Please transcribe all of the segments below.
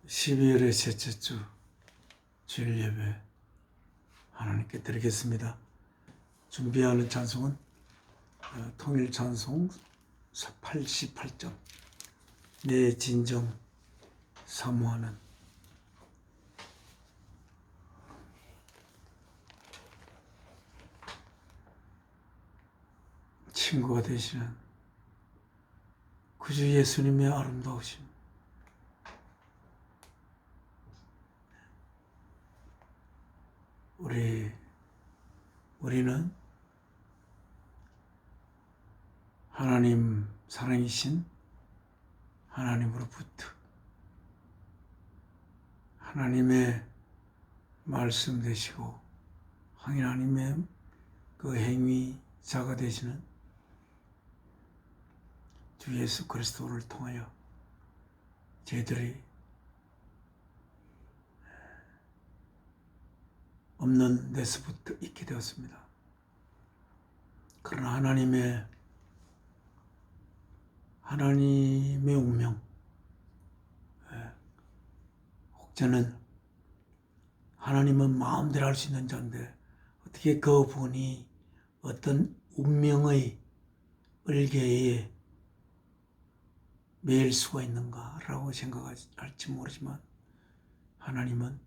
12월의 셋째 주 주일 예배 하나님께 드리겠습니다. 준비하는 찬송은 통일 찬송 88점 내 진정 사모하는 친구가 되시는 구주 예수님의 아름다우심, 우리는 하나님 사랑이신 하나님으로부터 하나님의 말씀 되시고 하나님의 그 행위자가 되시는 주 예수 그리스도를 통하여 저희들이 없는 데서부터 있게 되었습니다. 그러나 하나님의 운명, 혹자는 하나님은 마음대로 할 수 있는 자인데 어떻게 그분이 어떤 운명의 을개에 매일 수가 있는가라고 생각할지 모르지만 하나님은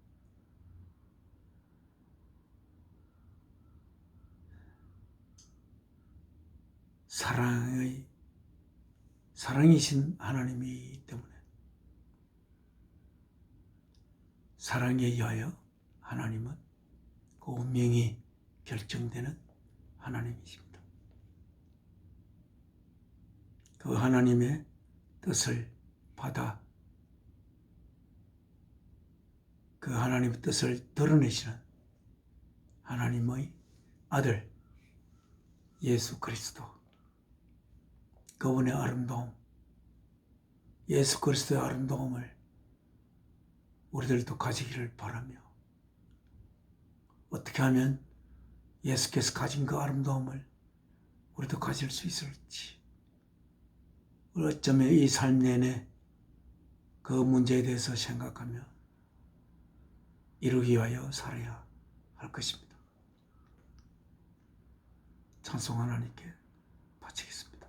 사랑이신 하나님이기 때문에 사랑에 의하여 하나님은 그 운명이 결정되는 하나님이십니다. 그 하나님의 뜻을 받아 그 하나님의 뜻을 드러내시는 하나님의 아들 예수 그리스도, 그분의 아름다움, 예수 그리스도의 아름다움을 우리들도 가지기를 바라며, 어떻게 하면 예수께서 가진 그 아름다움을 우리도 가질 수 있을지, 어쩌면 이 삶 내내 그 문제에 대해서 생각하며 이루기 위하여 살아야 할 것입니다. 찬송 하나님께 바치겠습니다.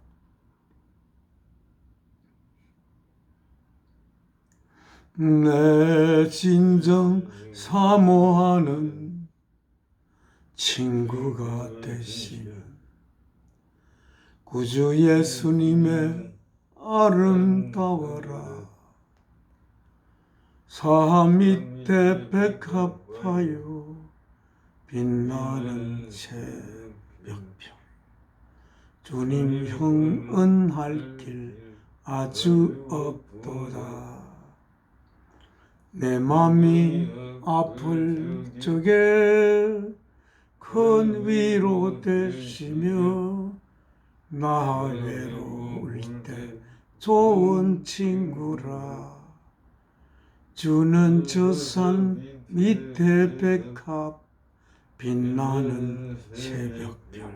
내 진정 사모하는 친구가 되시는 구주 예수님의 아름다워라. 산 밑에 백합하여 빛나는 새벽별, 주님 형 은할 길 아주 없도다. 내 맘이 아플 적에 큰 위로 되시며 나 외로울 때 좋은 친구라. 주는 저 산 밑에 백합 빛나는 새벽별,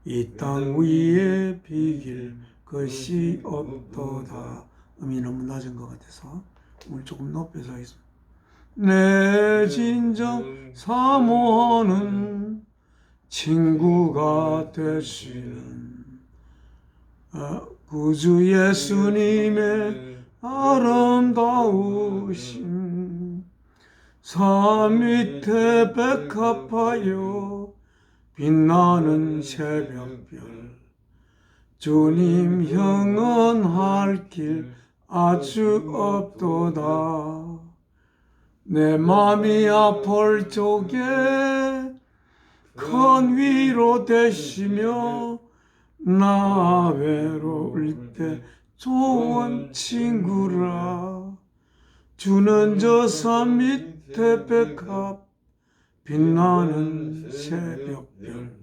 이 땅 위에 비길 것이 없도다. 음이 너무 낮은 것 같아서 오늘 조금 높여서 하겠습니다. 내 진정 사모하는 친구가 되시는 구주 예수님의 아름다우심, 산 밑에 백합하여 빛나는 새벽별, 주님 형언할 길 아주 없도다. 내 맘이 아플 적에 큰 위로 되시며 나 외로울 때 좋은 친구라. 주는 저 산 밑에 백합 빛나는 새벽별,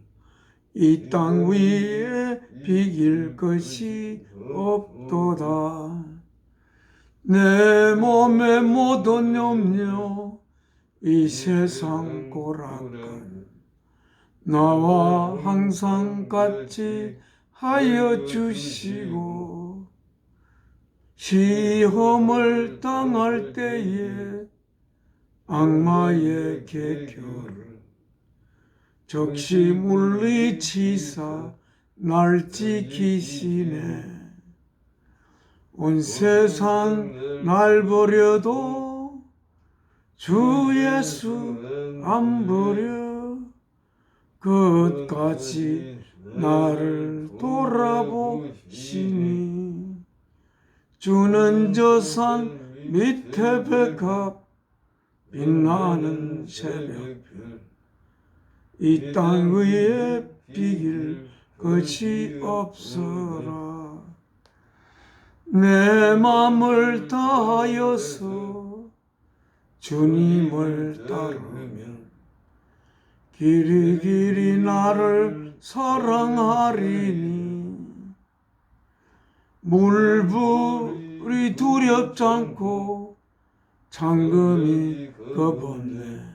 이 땅 위에 비길 것이 없도다. 내 몸의 모든 염려, 이 세상 고락은 나와 항상 같이 하여 주시고 시험을 당할 때에 악마의 계교를 적시 물리치사 날 지키시네. 온 세상 날 버려도 주 예수 안 버려. 끝까지 나를 돌아보시니. 주는 저 산 밑에 백합 빛나는 새벽별. 이 땅 위에 비길 것이 없어라. 내 맘을 다하여서 주님을 따르면 길이 길이 나를 사랑하리니. 물불이 두렵지 않고 잠금이 겁없네.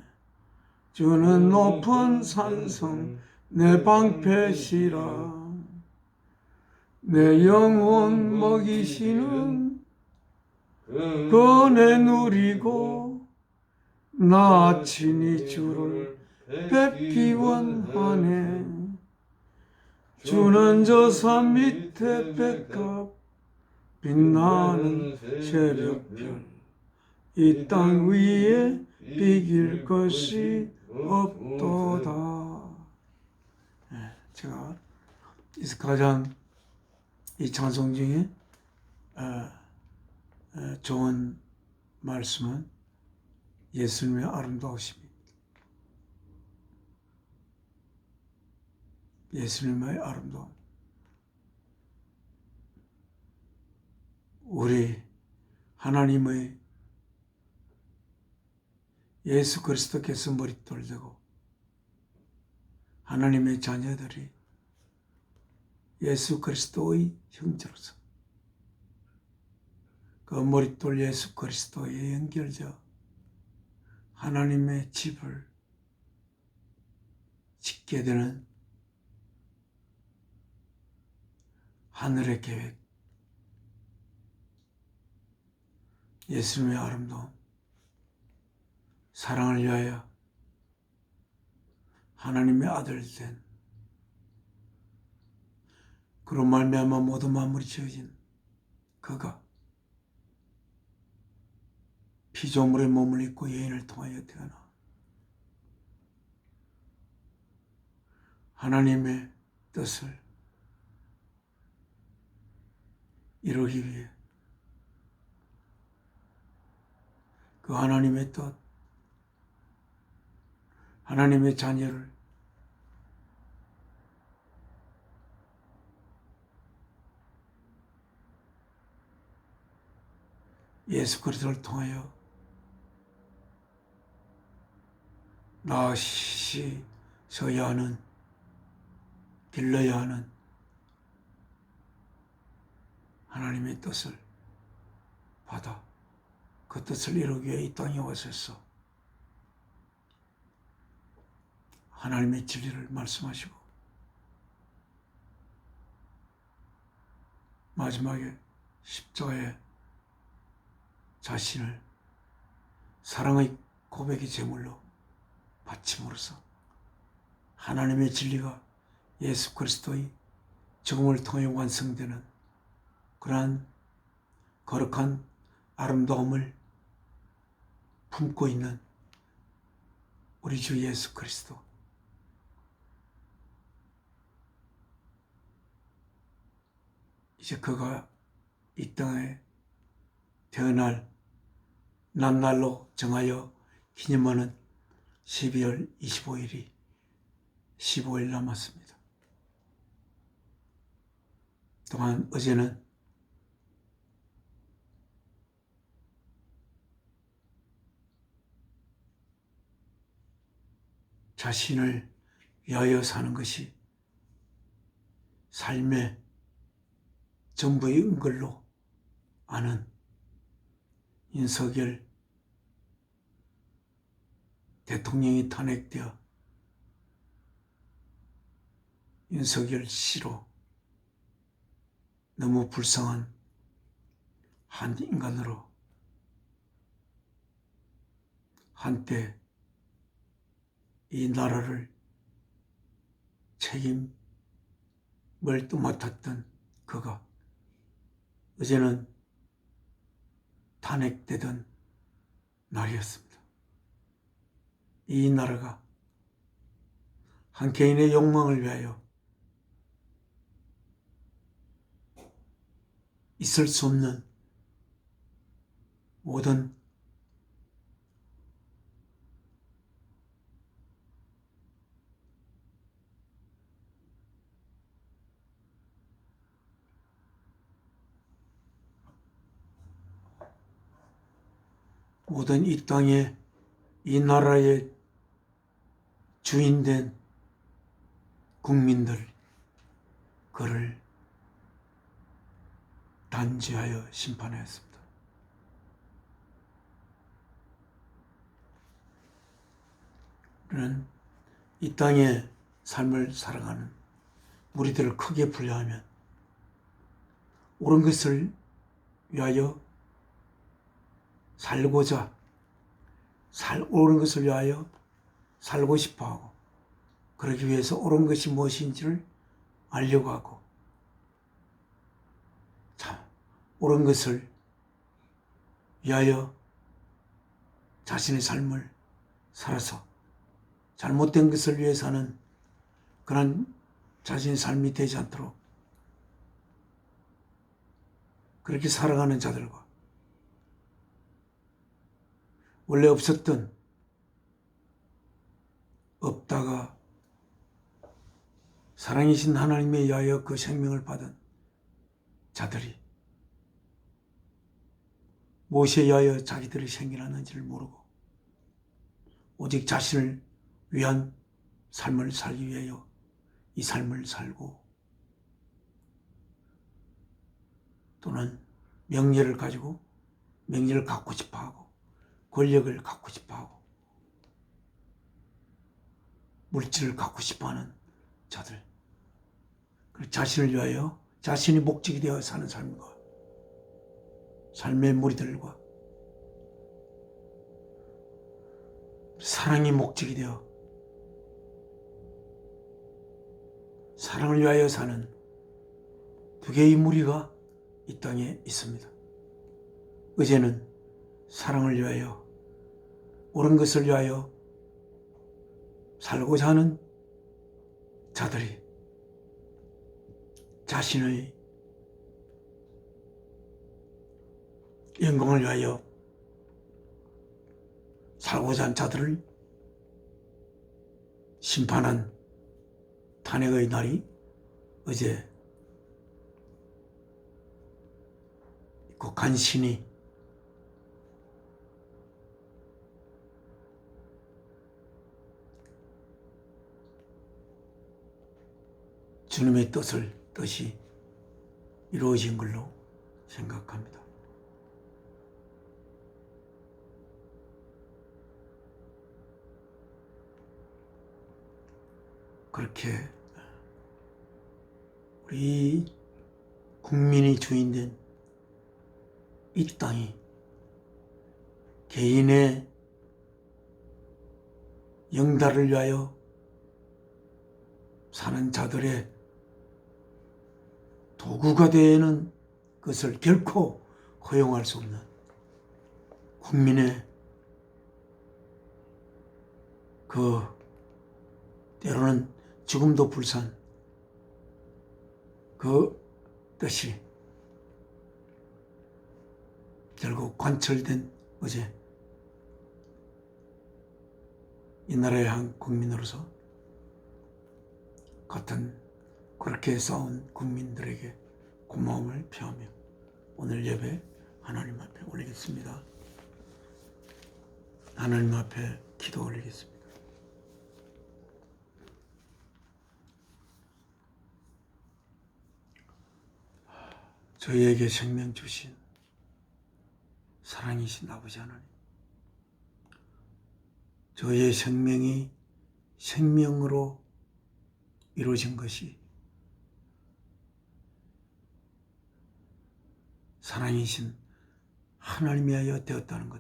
주는 높은 산성 내 방패시라. 내 영혼 먹이시는 그네 누리고 나 친히 주를 뵙기 원하네. 주는 저 산 밑에 백합 빛나는 새벽별. 이 땅 위에 비길 것이 없도다. 제가 가장 이 찬송 중에 좋은 말씀은 예수님의 아름다우십니다. 예수님의 아름다움. 우리 하나님의 예수 그리스도께서 머릿돌 되고 하나님의 자녀들이 예수 그리스도의 형제로서 그 머릿돌 예수 그리스도에 연결되어 하나님의 집을 짓게 되는 하늘의 계획, 예수님의 아름다움, 사랑을 위하여 하나님의 아들 된 그로 말미암아 모든 만물이 지어진 그가 피조물의 몸을 입고 여인을 통하여 태어나 하나님의 뜻을 이루기 위해 그 하나님의 뜻, 하나님의 자녀를 예수 그리스도를 통하여 나아가셔야 하는, 길러야 하는 하나님의 뜻을 받아 그 뜻을 이루기 위해 이 땅에 오셔서 하나님의 진리를 말씀하시고 마지막에 십자가에 자신을 사랑의 고백의 제물로 바침으로써 하나님의 진리가 예수 그리스도의 죽음을 통해 완성되는 그러한 거룩한 아름다움을 품고 있는 우리 주 예수 그리스도. 이제 그가 이 땅에 태어날 난날로 정하여 기념하는 12월 25일이 15일 남았습니다. 또한 어제는 자신을 위하여 사는 것이 삶의 전부의 은걸로 아는 윤석열 대통령이 탄핵되어 윤석열 씨로 너무 불쌍한 한 인간으로 한때 이 나라를 책임을 또 맡았던 그가 어제는 탄핵되던 날이었습니다. 이 나라가 한 개인의 욕망을 위하여 있을 수 없는 모든 이 땅에 이 나라의 주인된 국민들 그를 단죄하여 심판하였습니다. 우리는 이 땅의 삶을 살아가는 우리들을 크게 분류하면 옳은 것을 위하여 살고자 옳은 것을 위하여 살고 싶어하고 그러기 위해서 옳은 것이 무엇인지를 알려고 하고 참 옳은 것을 위하여 자신의 삶을 살아서 잘못된 것을 위해서는 그런 자신의 삶이 되지 않도록 그렇게 살아가는 자들과 원래 없다가 사랑이신 하나님에 의하여 그 생명을 받은 자들이 무엇에 의하여 자기들이 생겨났는지를 모르고 오직 자신을 위한 삶을 살기 위하여 이 삶을 살고 또는 명예를 가지고 명예를 갖고 싶어하고 권력을 갖고 싶어하고 물질을 갖고 싶어하는 자들 그리고 자신을 위하여 자신이 목적이 되어 사는 삶의 무리들과 사랑이 목적이 되어 사랑을 위하여 사는 두 개의 무리가 이 땅에 있습니다. 어제는 사랑을 위하여 옳은 것을 위하여 살고자 하는 자들이 자신의 영광을 위하여 살고자 한 자들을 심판한 탄핵의 날이 어제 그 간신히 주님의 뜻이 이루어진 걸로 생각합니다. 그렇게 우리 국민이 주인된 이 땅이 개인의 영달을 위하여 사는 자들의 도구가 되는 것을 결코 허용할 수 없는 국민의 그 때로는 죽음도 불산 그 뜻이 결국 관철된 어제 이 나라의 한 국민으로서 같은 그렇게 싸운 국민들에게 고마움을 표하며 오늘 예배 하나님 앞에 올리겠습니다. 하나님 앞에 기도 올리겠습니다. 저희에게 생명 주신 사랑이신 아버지 하나님, 저희의 생명이 생명으로 이루어진 것이 사랑이신 하나님이 하여 되었다는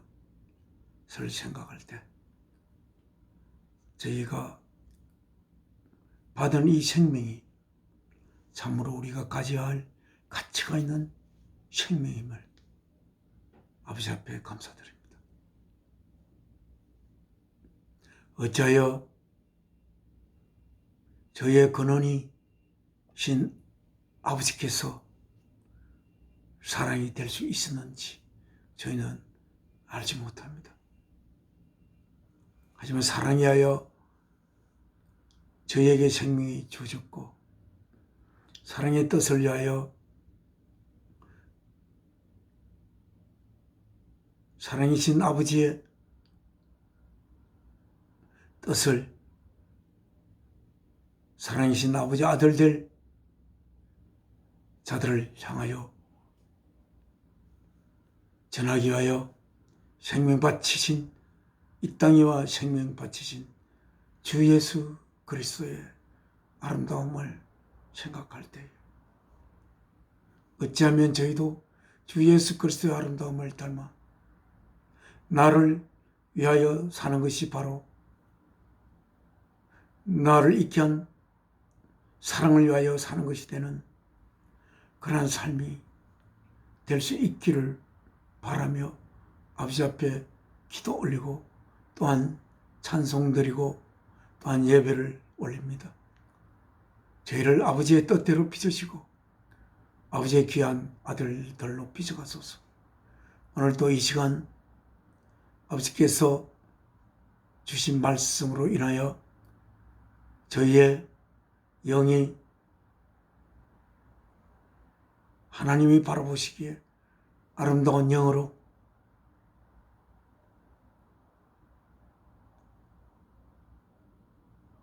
것을 생각할 때 저희가 받은 이 생명이 참으로 우리가 가져야 할 가치가 있는 생명임을 아버지 앞에 감사드립니다. 어찌하여 저희의 근원이신 아버지께서 사랑이 될 수 있었는지 저희는 알지 못합니다. 하지만 사랑이 하여 저희에게 생명이 주어졌고 사랑의 뜻을 위하여 사랑이신 아버지의 뜻을 사랑이신 아버지 아들들 자들을 향하여 전하기 위하여 생명 바치신 이 땅이와 생명 바치신 주 예수 그리스도의 아름다움을 생각할 때 어찌하면 저희도 주 예수 그리스도의 아름다움을 닮아 나를 위하여 사는 것이 바로 나를 있게 한 사랑을 위하여 사는 것이 되는 그러한 삶이 될 수 있기를 바라며 아버지 앞에 기도 올리고 또한 찬송 드리고 또한 예배를 올립니다. 저희를 아버지의 뜻대로 빚으시고 아버지의 귀한 아들들로 빚어가소서. 오늘도 이 시간 아버지께서 주신 말씀으로 인하여 저희의 영이 하나님이 바라보시기에 아름다운 영으로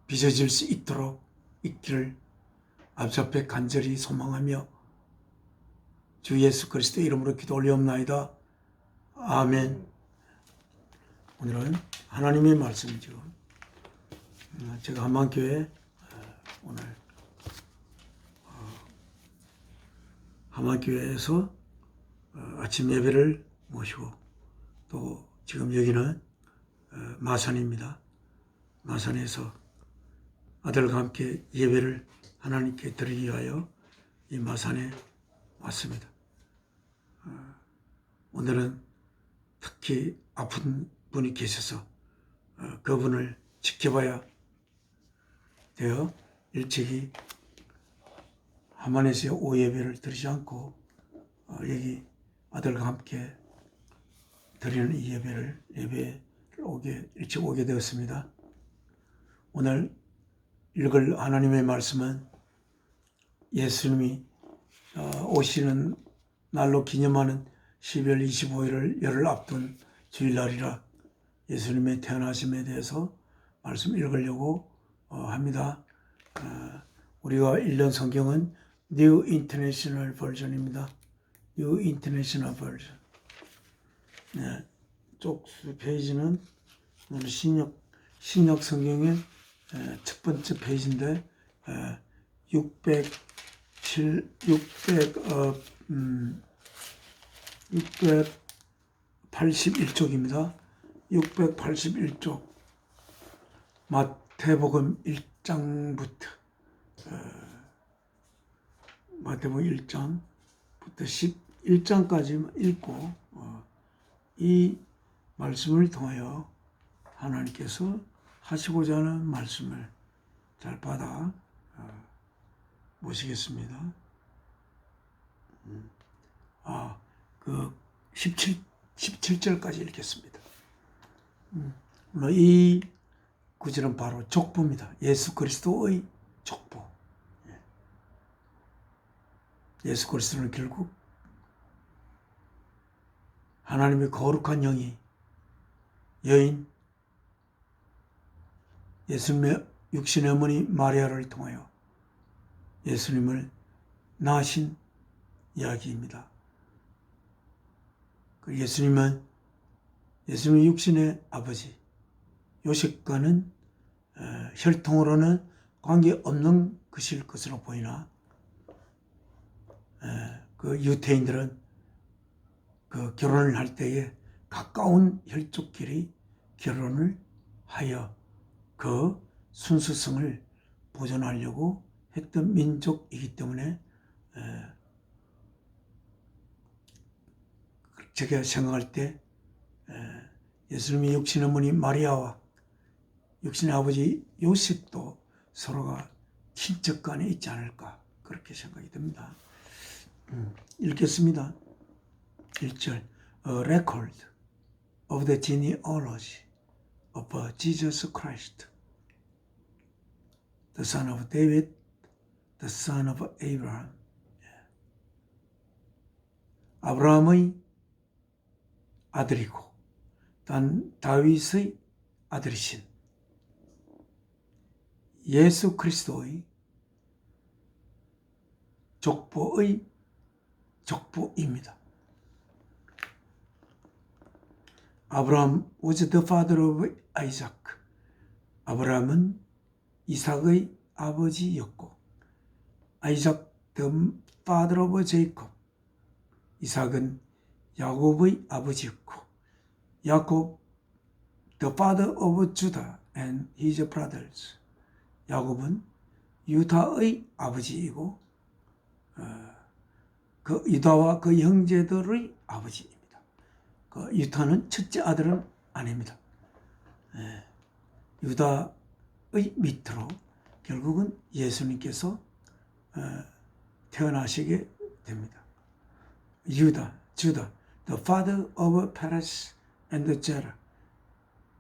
빚어질 수 있도록 있기를 아버지 앞에 간절히 소망하며 주 예수 그리스도의 이름으로 기도 올리옵나이다. 아멘. 오늘은 하나님의 말씀이죠. 제가 한만교회 오늘 한만교회에서 아침 예배를 모시고 또 지금 여기는 마산입니다. 마산에서 아들과 함께 예배를 하나님께 드리기 위하여 이 마산에 왔습니다. 오늘은 특히 아픈 분이 계셔서 그분을 지켜봐야 되어 일찍이 하만에서 오후 예배를 드리지 않고 여기 아들과 함께 드리는 이 예배를 일찍 오게 되었습니다. 오늘 읽을 하나님의 말씀은 예수님이 오시는 날로 기념하는 12월 25일을 열흘 앞둔 주일날이라 예수님의 태어나심에 대해서 말씀 읽으려고 합니다. 우리가 읽는 성경은 New International Version입니다. New International Version. 네, 쪽수 페이지는 오늘 신약 성경의 첫 번째 페이지인데 681쪽입니다. 681쪽 마태복음 1장부터 마태복음 1장부터 11장까지 읽고 이 말씀을 통하여 하나님께서 하시고자 하는 말씀을 잘 받아 모시겠습니다. 그 17절까지 읽겠습니다. 이 구절은 바로 족보입니다. 예수 그리스도의 족보. 예수 그리스도는 결국 하나님의 거룩한 영이 여인 예수님의 육신의 어머니 마리아를 통하여 예수님을 낳으신 이야기입니다. 예수님은 예수님의 육신의 아버지 요셉과는 혈통으로는 관계없는 것일 것으로 보이나 그 유태인들은 그 결혼을 할 때에 가까운 혈족끼리 결혼을 하여 그 순수성을 보존하려고 했던 민족이기 때문에 제가 생각할 때 예수님의 육신 어머니 마리아와 육신의 아버지 요셉도 서로가 친척 간에 있지 않을까 그렇게 생각이 듭니다. 읽겠습니다. 1절 A record of the genealogy of Jesus Christ, the son of David, the son of Abraham. 아브라함의 아들이고 단 다윗의 아들이신 예수 그리스도의 족보의 족보입니다. 아브라함 was the father of Isaac. 아브라함은 이삭의 아버지였고, Isaac the father of Jacob. 이삭은 야곱의 아버지였고, 야곱 the father of Judah and his brothers. 야곱은 유다의 아버지이고 그 유다와 그 형제들의 아버지입니다. 그 유다는 첫째 아들은 아닙니다. 유다의 밑으로 결국은 예수님께서 태어나시게 됩니다. 유다, 주다, the father of Perez and Zerah.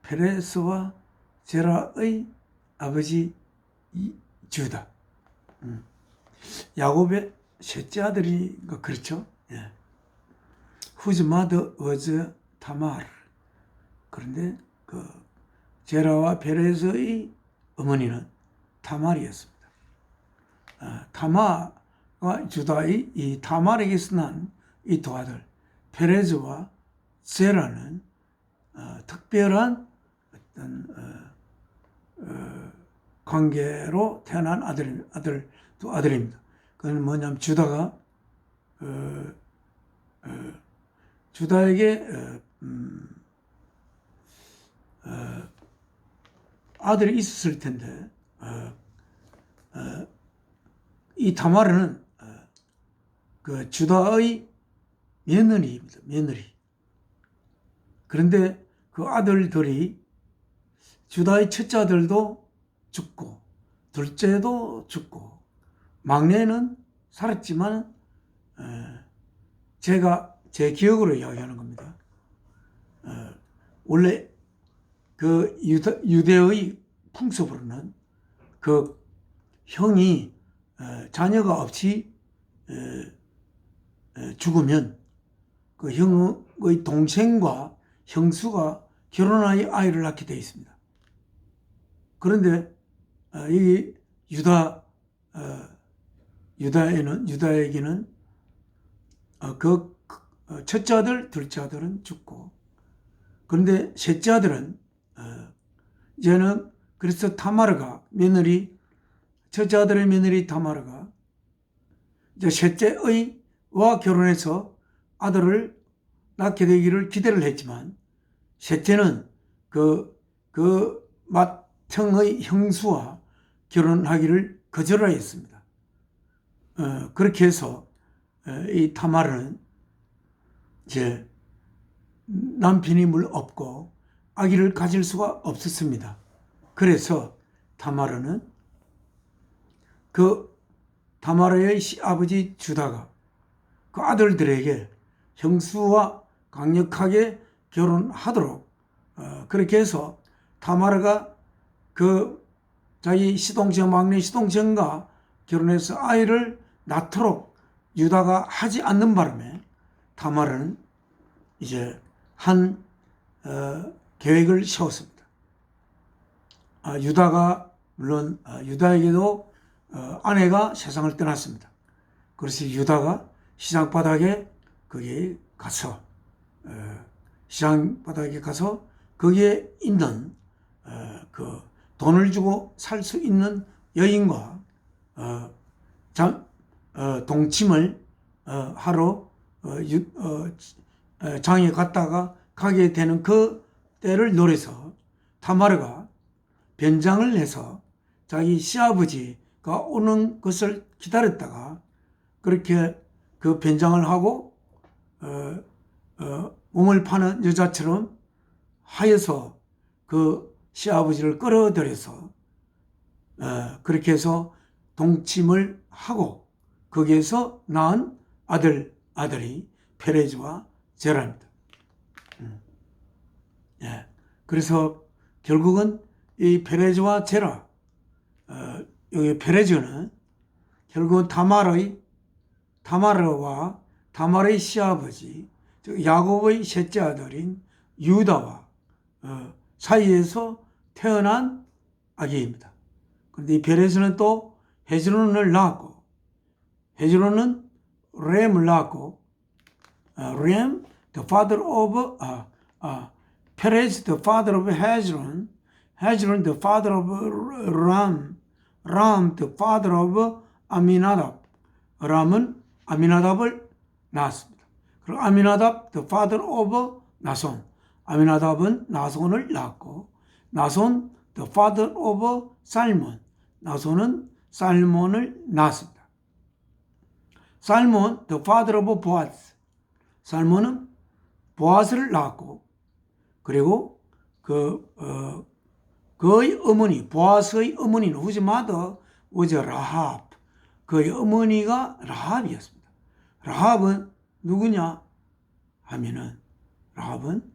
페레스와 제라의 아버지 주다. 야곱의 셋째 아들이 그렇죠. 예. Whose mother was Tamar. 그런데 그 제라와 페레스의 어머니는 타말이었습니다. 타마가 주다의 이 타말에게서 난 이 두 아들 페레즈와 제라는 특별한 어떤 관계로 태어난 두 아들입니다. 그건 뭐냐면 주다가 주다에게 아들이 있었을 텐데 이 다마르는 그 주다의 며느리입니다. 며느리. 그런데 그 아들들이 주다의 첫째 아들도 죽고 둘째도 죽고 막내는 살았지만 제가 제 기억으로 이야기하는 겁니다. 원래 그 유대의 풍습으로는 그 형이 자녀가 없이 죽으면 그 형의 동생과 형수가 결혼하여 아이를 낳게 되어 있습니다. 그런데 이 유다에게는 그 첫째 아들, 둘째 아들은 죽고, 그런데 셋째 아들은 이제는 그래서 타마르가 첫째 아들의 며느리 타마르가 이제 셋째와 결혼해서 아들을 낳게 되기를 기대를 했지만, 셋째는 그 맏형의 형수와 결혼하기를 거절하였습니다. 그렇게 해서 이 타마르는 이제 남편임을 없고 아기를 가질 수가 없었습니다. 그래서 타마르는 그 타마르의 아버지 주다가 그 아들들에게 형수와 강력하게 결혼하도록 그렇게 해서 타마르가 그 자기 막내 시동생과 결혼해서 아이를 낳도록 유다가 하지 않는 바람에 타마르는 이제 한 계획을 세웠습니다. 유다가 물론 유다에게도 아내가 세상을 떠났습니다. 그래서 유다가 시장 바닥에 거기에 가서 거기에 있는 그 돈을 주고 살 수 있는 여인과 동침을 하러 장에 갔다가 가게 되는 그 때를 노려서 타마르가 변장을 해서 자기 시아버지가 오는 것을 기다렸다가 그렇게 그 변장을 하고 몸을 파는 여자처럼 하여서 그 시아버지를 끌어들여서 그렇게 해서 동침을 하고 거기에서 낳은 아들이 페레즈와 제라입니다. 예. 그래서 결국은 이 페레즈와 제라, 여기 페레즈는 결국은 타마르의 시아버지, 즉 야곱의 셋째 아들인 유다와 사이에서 태어난 아기입니다. 그런데 이 페레즈는 또 헤즈론을 낳았고, 헤즈론은 램을 낳았고, 램, the father of, Perez, the father of Hezron, Hezron, the father of Ram, Ram, the father of Aminadab. 람은 아미나답을 낳았습니다. 그리고 아미나답, the father of 나손. 아미나답은 나손을 낳았고, 나손, the father of 살몬. 나손은 살몬을 낳았습니다. 살몬, the father of 보아스. 살몬은 보아스를 낳았고, 그리고 그의 어머니, 보아스의 어머니는 whose mother was 라합. 그의 어머니가 라합이었습니다. 라합은 누구냐 하면은 라합은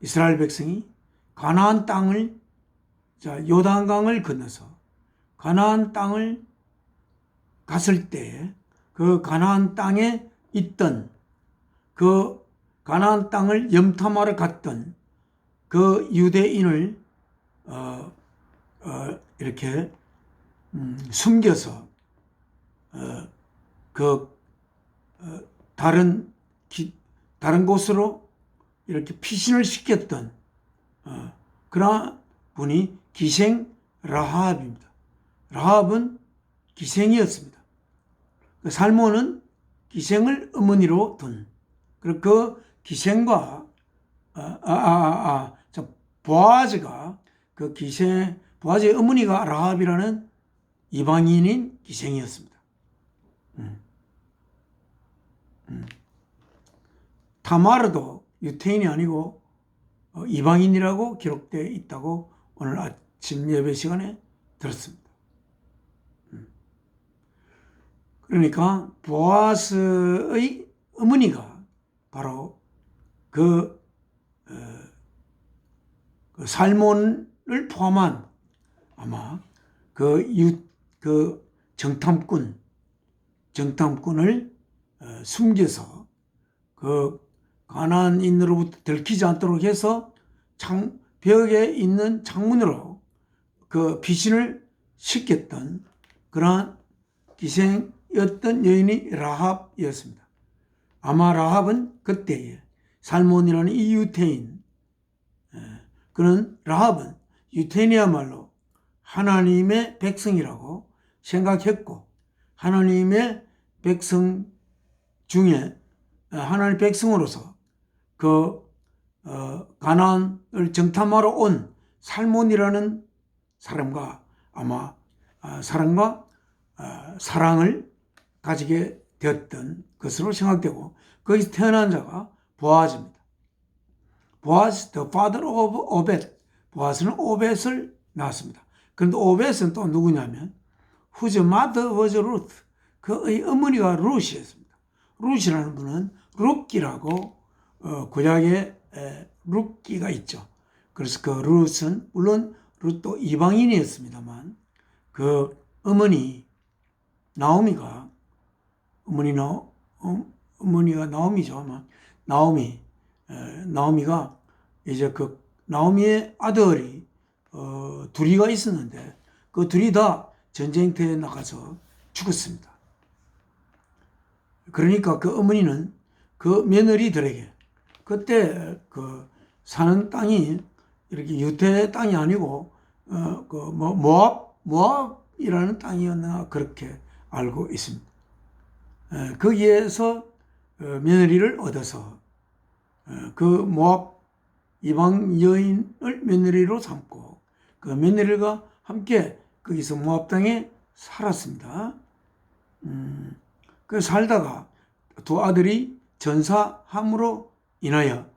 이스라엘 백성이 가나안 땅을 요단강을 건너서 가나안 땅을 갔을 때 그 가나안 땅에 있던 그 가나안 땅을 염탐하러 갔던 그 유대인을 이렇게 숨겨서 다른 곳으로 이렇게 피신을 시켰던 그런 분이 기생 라합입니다. 라합은 기생이었습니다. 살몬은 기생을 어머니로 둔, 그리고 그 기생과 보아즈가 그 보아즈의 어머니가 라합이라는 이방인인 기생이었습니다. 타마르도 유태인이 아니고 이방인이라고 기록되어 있다고 오늘 아침 예배 시간에 들었습니다. 그러니까 보아스의 어머니가 바로 그 살몬을 포함한 아마 그 정탐꾼을 숨겨서 그 가나안인으로부터 들키지 않도록 해서 벽에 있는 창문으로 그 피신을 시켰던 그러한 기생이었던 여인이 라합이었습니다. 아마 라합은 그때에 살몬이라는 이 유태인, 그는 라합은 유태인이야말로 하나님의 백성이라고 생각했고, 하나님의 백성 중에 하나님의 백성으로서 그 가나안을 정탐하러 온 살몬이라는 사람과 아마 사랑을 가지게 되었던 것으로 생각되고, 거기서 태어난 자가 보아즈입니다. 보아즈, the father of 오벳. 보아즈는 오벳을 낳았습니다. 그런데 오벳은 또 누구냐면 whose mother was Ruth. 그의 어머니가 룻이었습니다. 룻이라는 분은 룻기라고 구약에 룻기가 있죠. 그래서 그 룻은 물론 룻도 이방인이었습니다만 그 어머니가 나오미죠. 아마 나오미가 이제 그 나오미의 아들이 둘이가 있었는데 그 둘이 다 전쟁터에 나가서 죽었습니다. 그러니까 그 어머니는 그 며느리들에게 그때 그 사는 땅이 이렇게 유대 땅이 아니고 모압이라는 땅이었나 그렇게 알고 있습니다. 거기에서 며느리를 얻어서 그 모압 이방 여인을 며느리로 삼고 그 며느리가 함께 거기서 모압 땅에 살았습니다. 그 살다가 두 아들이 전사함으로 인하여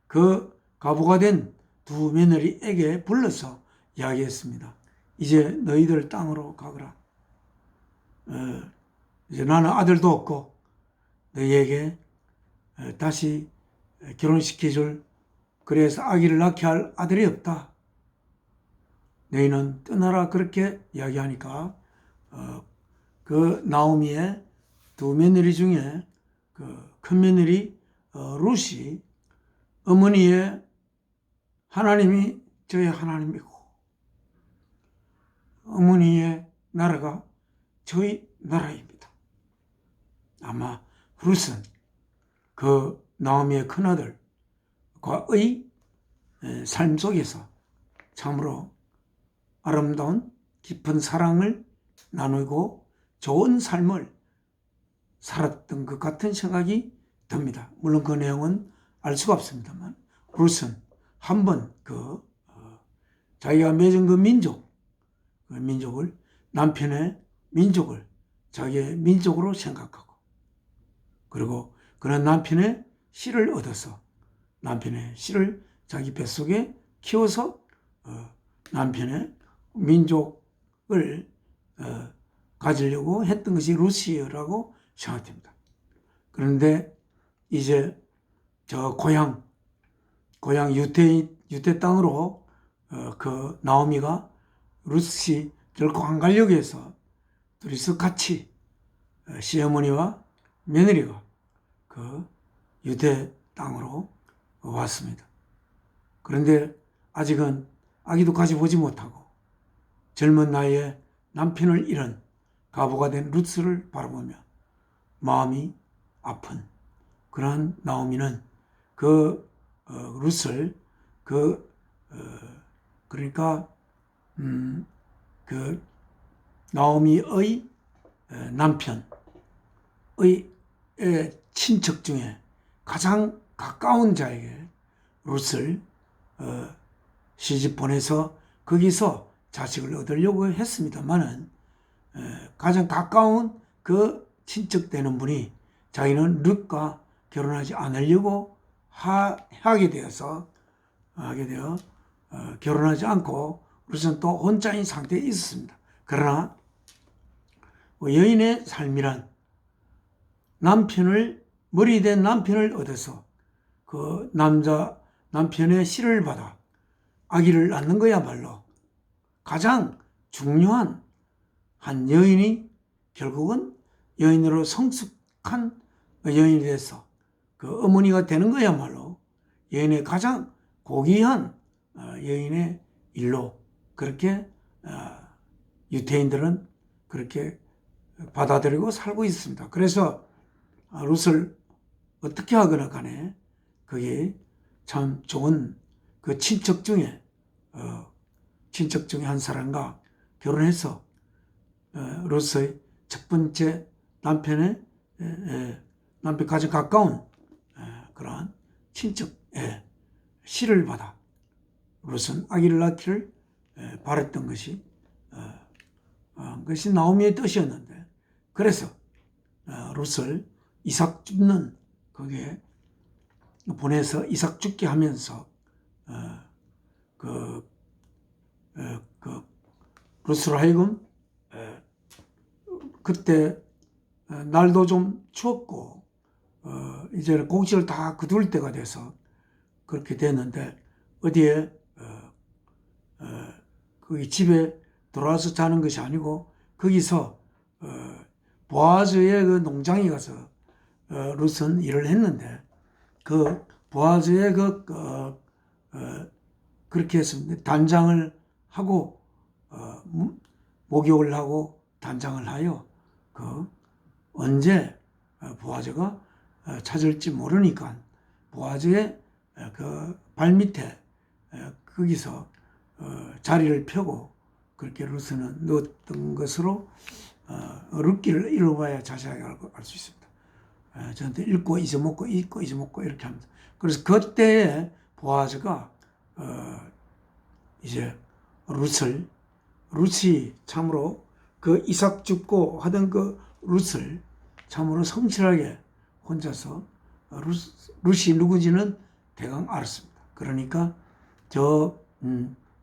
그 과부가 된 두 며느리에게 불러서 이야기했습니다. 이제 너희들 땅으로 가거라. 이제 나는 아들도 없고 너희에게 다시 결혼시켜줄, 그래서 아기를 낳게 할 아들이 없다. 너희는 떠나라. 그렇게 이야기하니까 그 나오미의 두 며느리 중에 그 큰 며느리 룻이 어머니의 하나님이 저의 하나님이고 어머니의 나라가 저희 나라입니다. 아마 룻은 그 나오미의 큰아들과의 삶 속에서 참으로 아름다운 깊은 사랑을 나누고 좋은 삶을 살았던 것 같은 생각이 듭니다. 물론 그 내용은 알 수가 없습니다만 룻은 한번 자기가 맺은 그 민족을 남편의 민족을 자기의 민족으로 생각하고 그리고 그런 남편의 씨를 얻어서 남편의 씨를 자기 뱃속에 키워서 남편의 민족을 가지려고 했던 것이 룻이라고 생각됩니다. 그런데 이제 저 고향 유대 땅으로 그 나오미가 룻이 결코 안 가려고 해서 둘이서 같이 시어머니와 며느리가 그 유대 땅으로 왔습니다. 그런데 아직은 아기도 가지 보지 못하고 젊은 나이에 남편을 잃은 과부가 된 룻을 바라보며 마음이 아픈 그러한 나오미는 그 룻을 그러니까 그 나오미의 남편의 친척 중에 가장 가까운 자에게 룻을 시집 보내서 거기서 자식을 얻으려고 했습니다만은 가장 가까운 그 친척 되는 분이 자기는 룻과 결혼하지 않으려고 하게 되어 결혼하지 않고 룻은 또 혼자인 상태에 있었습니다. 그러나 여인의 삶이란 머리된 남편을 얻어서 그 남편의 씨를 받아 아기를 낳는 거야말로 가장 중요한 한 여인이 결국은 여인으로 성숙한 여인이 돼서 그 어머니가 되는 거야말로 여인의 가장 고귀한 여인의 일로 그렇게 유대인들은 그렇게 받아들이고 살고 있습니다. 그래서 룻을 어떻게 하거나 간에 그게 참 좋은 그 친척 중에 한 사람과 결혼해서 룻의 첫 번째 남편 가장 가까운 그러한 친척의 씨를 받아 룻은 아기를 낳기를 바랬던 것이 나오미의 뜻이었는데 그래서 룻을 이삭 줍는 거기에 보내서 이삭 죽게 하면서 룻으로 하여금 그때 날도 좀 추웠고 이제는 곡식을 다 거둘 때가 돼서 그렇게 됐는데 어디에 거기 집에 돌아와서 자는 것이 아니고 거기서 보아즈의 그 농장에 가서 룻은 일을 했는데 그 보아즈의 그렇게 했습니다. 단장을 하고 목욕을 하고 단장을 하여 언제 보아즈가 찾을지 모르니까 보아즈의 그 발밑에 거기서 자리를 펴고 그렇게 룻은 누웠던 것으로 룻기를 읽어봐야 자세하게 알 수 있습니다. 저한테 읽고 잊어먹고 읽고 잊어먹고 이렇게 합니다. 그래서 그때에 보아즈가 이제 룻이 참으로 그 이삭 죽고 하던 그 룻을 참으로 성실하게 혼자서 룻이 누군지는 대강 알았습니다. 그러니까 저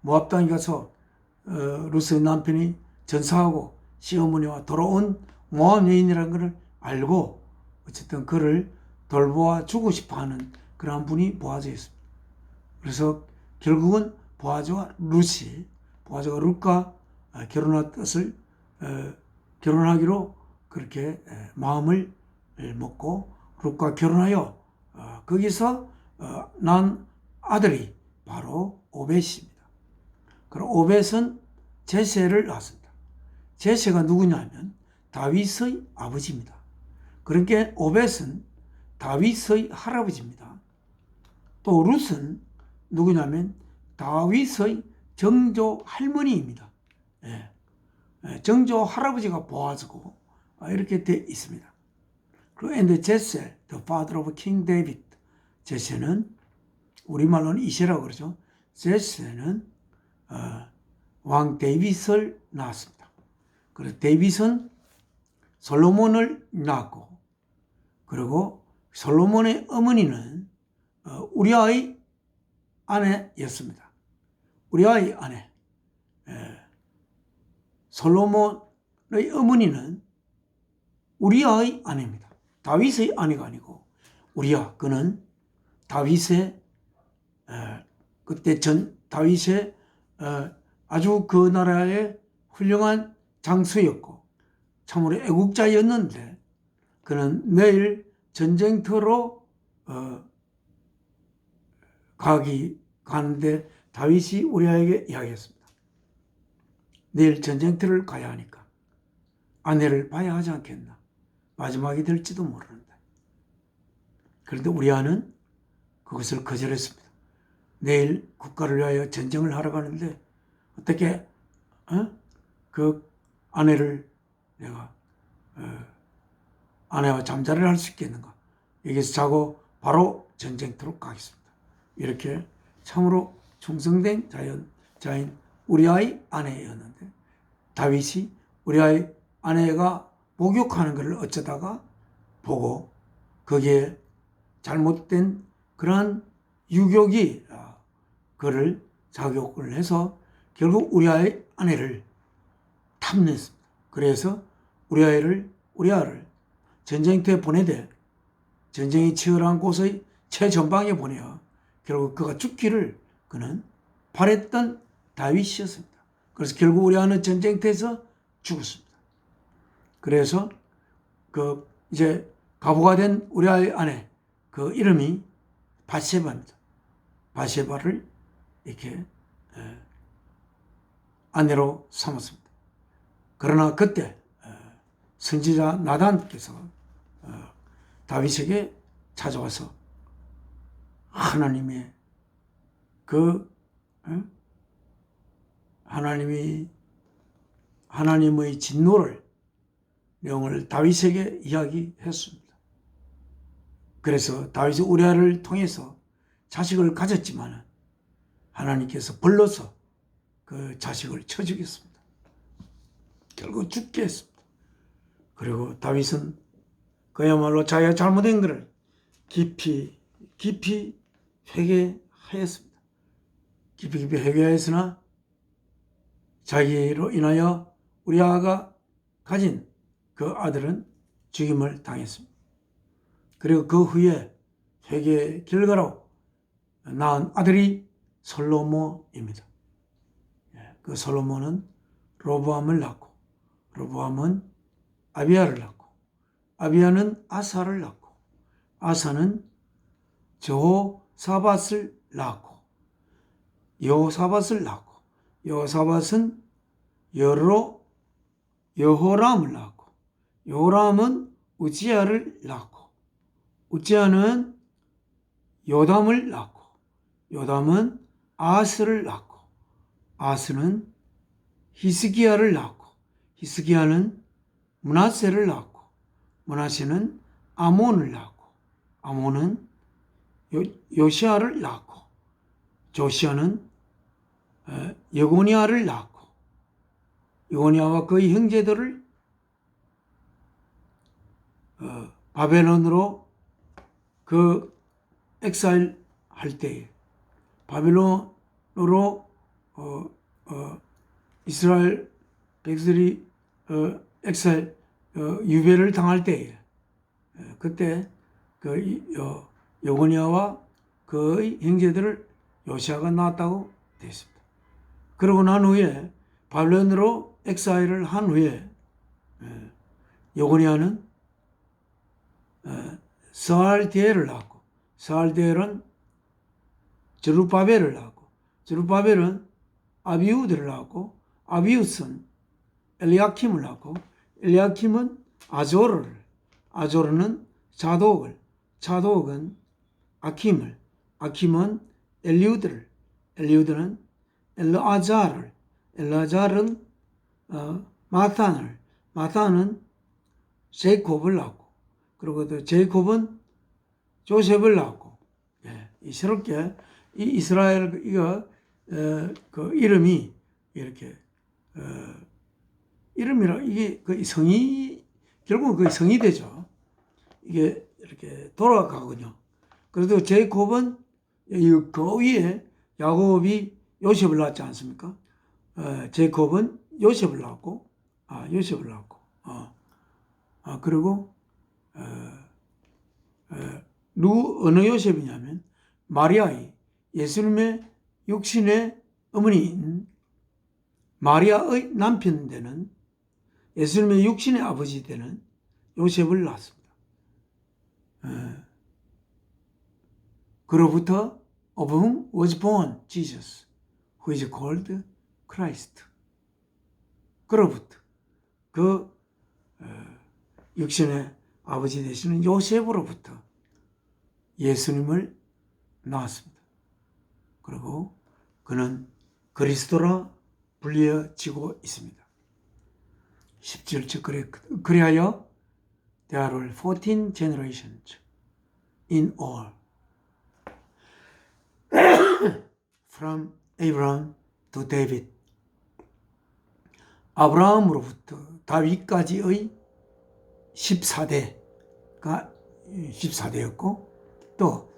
모압 땅에 가서 룻의 남편이 전사하고 시어머니와 돌아온 모압 여인이라는 것을 알고 어쨌든 그를 돌보아 주고 싶어하는 그러한 분이 보아즈였습니다. 그래서 결국은 보아즈가 룻과 결혼할 뜻을 결혼하기로 그렇게 마음을 먹고 룻과 결혼하여 거기서 난 아들이 바로 오벳입니다. 그럼 오벳은 제세를 낳았습니다. 제세가 누구냐면 다윗의 아버지입니다. 그러니까 오벳은 다윗의 할아버지입니다. 또 룻은 누구냐면 다윗의 정조 할머니입니다. 정조 할아버지가 보아즈고 이렇게 되어 있습니다. 그리고 제세, the father of King David. 제세는 우리말로는 이세라고 그러죠. 제세는 왕 데이빗을 낳았습니다. 그래서 데이빗은 솔로몬을 낳았고, 그리고 솔로몬의 어머니는 우리아의 아내였습니다. 우리아의 아내. 솔로몬의 어머니는 우리아의 아내입니다. 다윗의 아내가 아니고 우리아, 그는 다윗의 그때 다윗의 아주 그 나라의 훌륭한 장수였고 참으로 애국자였는데 그는 내일 전쟁터로 가는데 다윗이 우리아에게 이야기했습니다. 내일 전쟁터를 가야 하니까 아내를 봐야 하지 않겠나. 마지막이 될지도 모르는데. 그런데 우리아는 그것을 거절했습니다. 내일 국가를 위하여 전쟁을 하러 가는데 어떻게 그 아내를 내가 아내와 잠자리를 할 수 있겠는가. 여기서 자고 바로 전쟁터로 가겠습니다. 이렇게 참으로 충성된 자인 우리아의 아내였는데 다윗이 우리아의 아내가 목욕하는 것을 어쩌다가 보고 거기에 잘못된 그러한 유격이 그를 자격을 해서 결국 우리아의 아내를 탐냈습니다. 그래서 우리아를 전쟁터에 보내되 전쟁이 치열한 곳의 최전방에 보내어 결국 그가 죽기를 그는 바랬던 다윗이었습니다. 그래서 결국 우리아는 전쟁터에서 죽었습니다. 그래서 이제 과부가 된 우리아의 아내 그 이름이 바세바입니다. 바세바를 이렇게 아내로 삼았습니다. 그러나 그때 선지자 나단께서 다윗에게 찾아와서 하나님의 하나님의 진노를 내용을 다윗에게 이야기했습니다. 그래서 다윗이 우리아를 통해서 자식을 가졌지만 하나님께서 불러서 그 자식을 쳐 죽였습니다. 결국 죽게 했습니다. 그리고 다윗은 그야말로 자기가 잘못된 것을 깊이 회개하였습니다. 깊이 회개하였으나 자기로 인하여 우리아가 가진 그 아들은 죽임을 당했습니다. 그리고 그 후에 회개의 결과로 낳은 아들이 솔로몬입니다. 그 솔로몬은 로보암을 낳고 로보암은 아비야를 낳고 아비야는 아사를 낳고 아사는 여호사밧을 낳고 여호사밧을 낳고 여호사밧은 여호람을 낳고 여호람은 우지야를 낳고 우지야는 요담을 낳고 요담은 아스를 낳고 아스는 히스기야를 낳고 히스기야는 므낫세를 낳고 므낫세는 아몬을 낳고, 아몬은 요시아를 낳고, 조시아는 여고니아를 낳고, 여고니아와 그의 형제들을 바벨론으로 그 엑사일 할 때에, 바벨론으로 이스라엘 백성이 엑사일 유배를 당할 때에, 그때 그 여고니아와 그의 형제들을 요시아가 낳았다고 되어 있습니다. 그러고 난 후에 바벨론으로 엑사일을 한 후에 여고니아는 스알디엘을 낳았고, 스알디엘은 저룹바벨을 낳았고, 저룹바벨은 아비우드를 낳았고, 아비우스는 엘리야킴을 낳고, 엘리야킴은 아조르를, 아조르는 자독을, 자독은 아킴을, 아킴은 엘리우드를, 엘리우드는 엘르아잘을, 엘르아잘은 마탄을, 마탄은 제이콥을 낳고, 그리고 또 제이콥은 조셉을 낳고, 이스럽게 이 이스라엘 그 이름이 이렇게 이름이라 이게 그 성이 결국은 그 성이 되죠. 이게 이렇게 돌아가거든요. 그래도 제이콥은 그 위에 야곱이 요셉을 낳지 않습니까? 제이콥은 요셉을 낳고, 요셉을 낳고, 그리고 어느 요셉이냐면 마리아의 예수님의 육신의 어머니인 마리아의 남편 되는 예수님의 육신의 아버지 되는 요셉을 낳았습니다. 그로부터 of whom was born Jesus, who is called Christ. 그로부터 그 육신의 아버지 되시는 요셉으로부터 예수님을 낳았습니다. 그리고 그는 그리스도라 불려지고 있습니다. 17절 그리하여 there are 14 generations in all from Abraham to David. 아브라함으로부터 다윗까지의 14대가 14대였고 또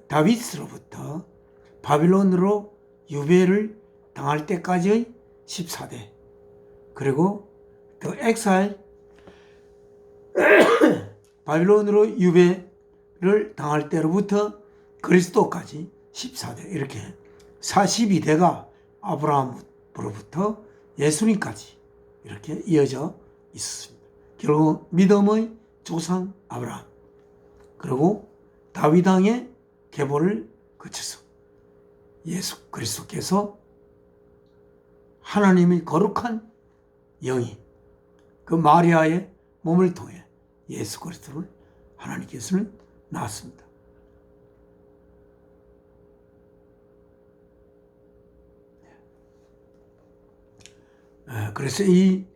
다윗으로부터 바빌론으로 유배를 당할 때까지의 14대, 그리고 또 엑사일 바빌론으로 유배를 당할 때로부터 그리스도까지 14대, 이렇게 42대가 아브라함으로부터 예수님까지 이렇게 이어져 있었습니다. 결국 믿음의 조상 아브라함, 그리고 다윗 왕의 계보를 거쳐서 예수 그리스도께서 하나님의 거룩한 영이 그 마리아의 몸을 통해 예수 그리스도를 하나님께서는 낳았습니다. 그래서 이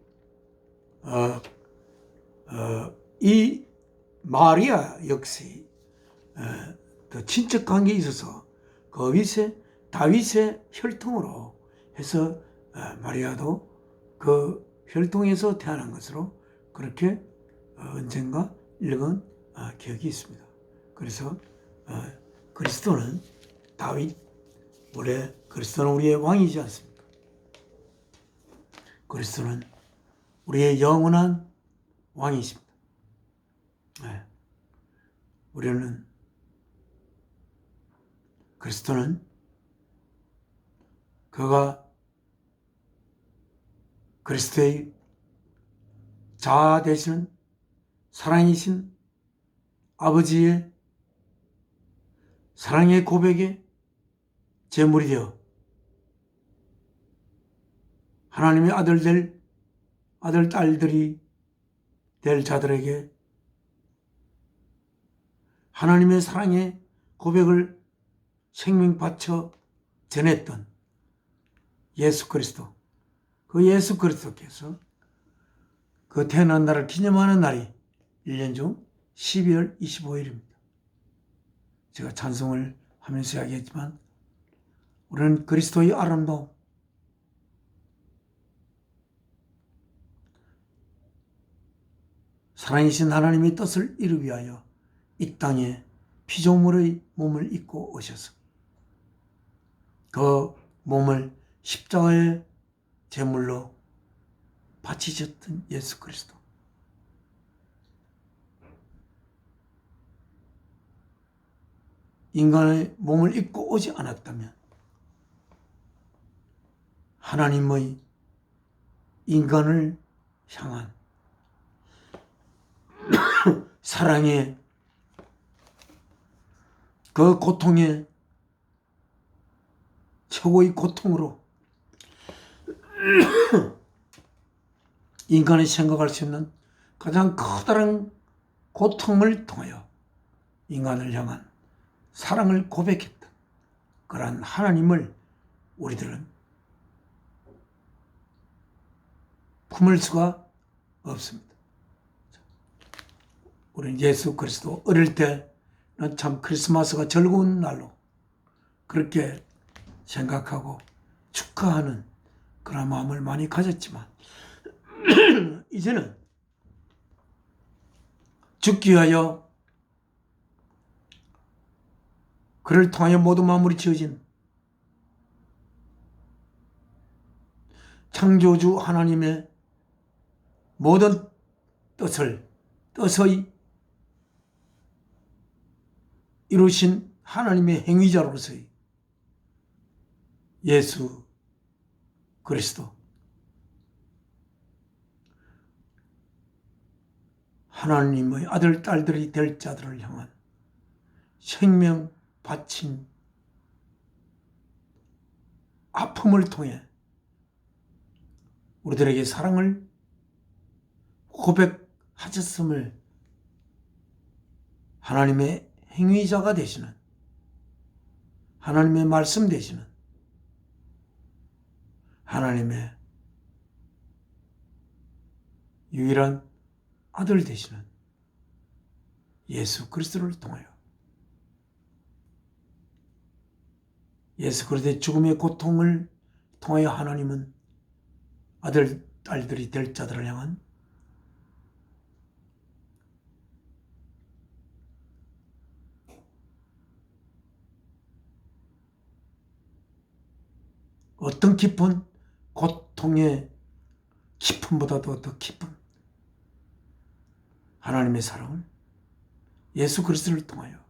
마리아 역시 더 친척 관계에 있어서 다윗의 혈통으로 해서 마리아도 그 혈통에서 태어난 것으로 그렇게 언젠가 읽은 기억이 있습니다. 그래서 그리스도는 그리스도는 우리의 왕이지 않습니까? 그리스도는 우리의 영원한 왕이십니다. 그리스도는 그가 그리스도의 자아 되시는 사랑이신 아버지의 사랑의 고백에 제물이 되어 하나님의 아들, 딸들이 될 자들에게 하나님의 사랑의 고백을 생명 바쳐 전했던 예수 그리스도, 그 예수 그리스도께서 그 태어난 날을 기념하는 날이 1년 중 12월 25일입니다. 제가 찬송을 하면서 이야기했지만 우리는 그리스도의 아름다움, 살아계신 하나님의 뜻을 이루기 위하여 이 땅에 피조물의 몸을 입고 오셔서 그 몸을 십자가의 제물로 바치셨던 예수 그리스도. 인간의 몸을 입고 오지 않았다면 하나님의 인간을 향한 사랑의 그 고통의 최고의 고통으로 인간이 생각할 수 있는 가장 커다란 고통을 통하여 인간을 향한 사랑을 고백했던 그러한 하나님을 우리들은 품을 수가 없습니다. 우리는 예수 그리스도 어릴 때는 참 크리스마스가 즐거운 날로 그렇게 생각하고 축하하는 그런 마음을 많이 가졌지만 이제는 죽기 위하여 그를 통하여 모든 만물이 지어진 창조주 하나님의 모든 뜻의 이루신 하나님의 행위자로서의 예수 그리스도, 하나님의 아들, 딸들이 될 자들을 향한 생명 바친 아픔을 통해 우리들에게 사랑을 고백하셨음을 하나님의 행위자가 되시는, 하나님의 말씀 되시는, 하나님의 유일한 아들 되시는 예수 그리스도를 통하여 예수 그리스도의 죽음의 고통을 통하여 하나님은 아들, 딸들이 될 자들을 향한 어떤 깊은 고통의 깊음보다도 더 깊은 하나님의 사랑을 예수 그리스도를 통하여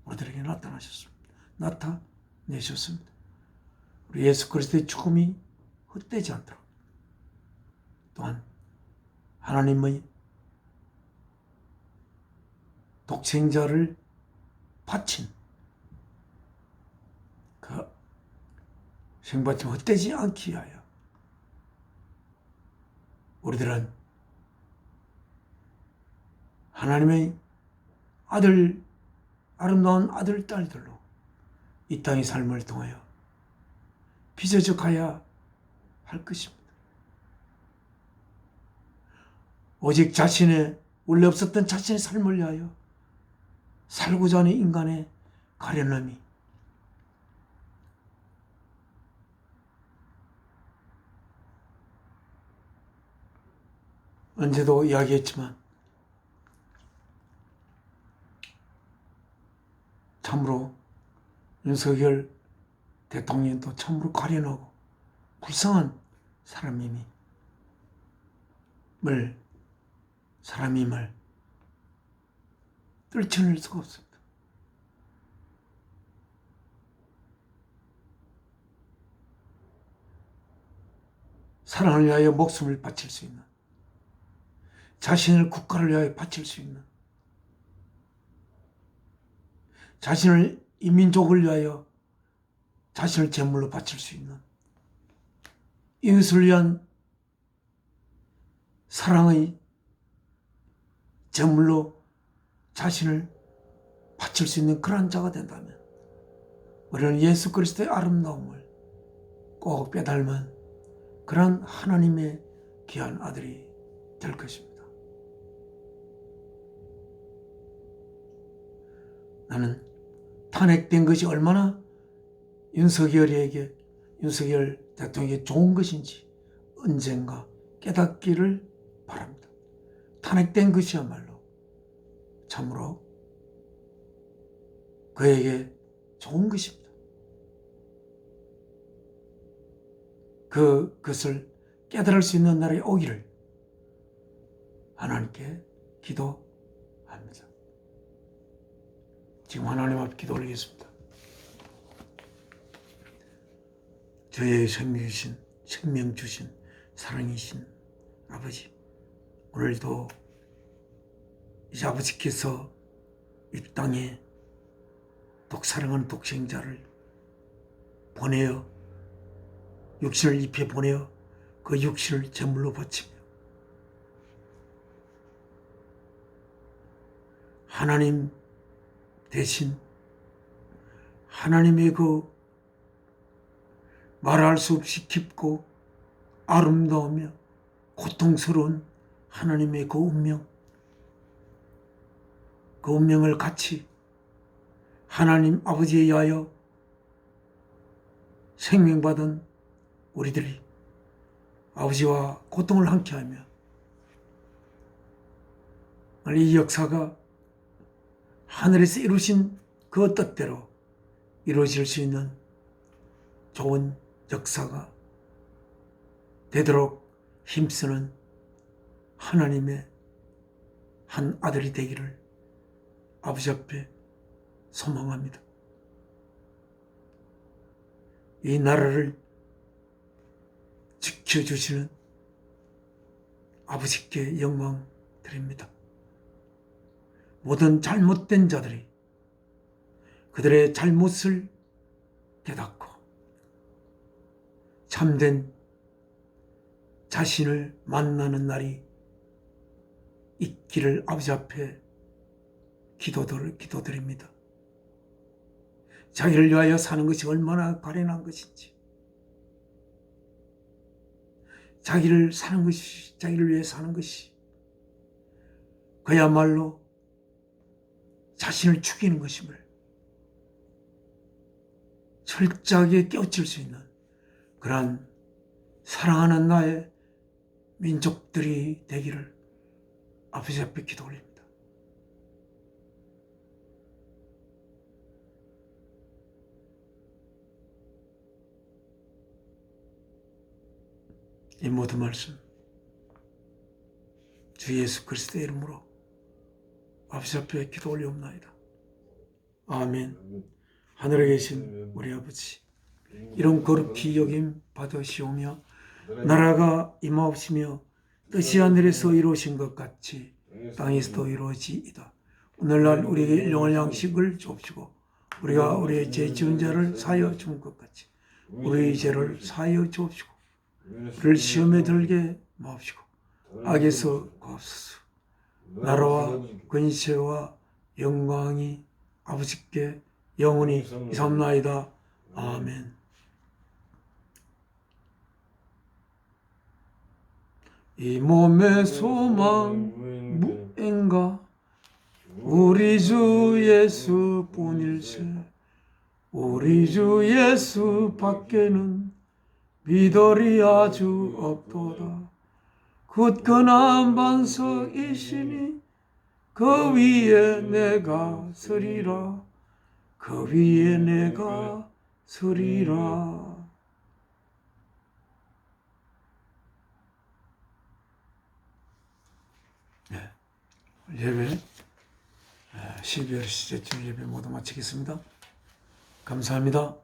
우리들에게 나타내셨습니다. 우리 예수 그리스도의 죽음이 헛되지 않도록 또한 하나님의 독생자를 바친 그 생바침 헛되지 않기 위하여 우리들은 하나님의 아들, 아름다운 아들, 딸들로 이 땅의 삶을 통하여 빚어져 가야 할 것입니다. 오직 자신의 원래 없었던 자신의 삶을 위하여 살고자 하는 인간의 가련함이 언제도 이야기했지만 참으로 윤석열 대통령도 참으로 가련하고 불쌍한 사람임을 떨쳐낼 수가 없습니다. 사랑을 위하여 목숨을 바칠 수 있는, 자신을 국가를 위하여 바칠 수 있는, 자신을 인민족을 위하여 자신을 제물로 바칠 수 있는, 이웃을 위한 사랑의 제물로 자신을 바칠 수 있는 그러한 자가 된다면 우리는 예수 그리스도의 아름다움을 꼭 빼닮은 그러한 하나님의 귀한 아들이 될 것입니다. 나는 탄핵된 것이 얼마나 윤석열 대통령에게 좋은 것인지 언젠가 깨닫기를 바랍니다. 탄핵된 것이야말로 참으로 그에게 좋은 것입니다. 그것을 깨달을 수 있는 날이 오기를 하나님께 기도합니다. 지금 하나님 앞에 기도 올리겠습니다. 저의 생명 주신 사랑이신 아버지, 오늘도 이제 아버지께서 이 땅에 독사랑하는 독생자를 보내어 육신을 입혀 보내어 그 육신을 제물로 바치며 하나님 대신 하나님의 그 말할 수 없이 깊고 아름다우며 고통스러운 하나님의 그 운명을 같이 하나님 아버지에 의하여 생명받은 우리들이 아버지와 고통을 함께하며 이 역사가 하늘에서 이루신 그 뜻대로 이루어질 수 있는 좋은 역사가 되도록 힘쓰는 하나님의 한 아들이 되기를 아버지 앞에 소망합니다. 이 나라를 지켜주시는 아버지께 영광 드립니다. 모든 잘못된 자들이 그들의 잘못을 깨닫고 참된 자신을 만나는 날이 있기를 아버지 앞에 기도드립니다. 자기를 위하여 사는 것이 얼마나 가련한 것인지, 자기를 위해 사는 것이 그야말로 자신을 죽이는 것임을 철저하게 깨우칠 수 있는 그러한 사랑하는 나의 민족들이 되기를 아버지 앞에 기도 올립니다. 이 모든 말씀 주 예수 그리스도의 이름으로 아버지 앞에 기도 올리옵나이다. 아멘. 하늘에 계신 우리 아버지, 이런 거룩히 여김 받으시오며 나라가 임하옵시며 뜻이 하늘에서 이루어진 것 같이 땅에서도 이루어지이다. 오늘날 우리에게 일용할 양식을 주옵시고 우리가 우리의 죄 지은 자를 사하여 준 것 같이 우리의 죄를 사하여 주옵시고 우리를 시험에 들게 마옵시고 악에서 구하옵소서. 나라와 권세와 영광이 아버지께 영원히 이삼나이다. 아멘. 이 몸의 소망 무언가 우리 주 예수뿐일세. 우리 주 예수 밖에는 비돌이 아주 없도다. 굳건한 반석이시니 그 위에 내가 서리라. 그 위에 내가 서리라. 네, 예배 12월 시제주 예배 모두 마치겠습니다. 감사합니다.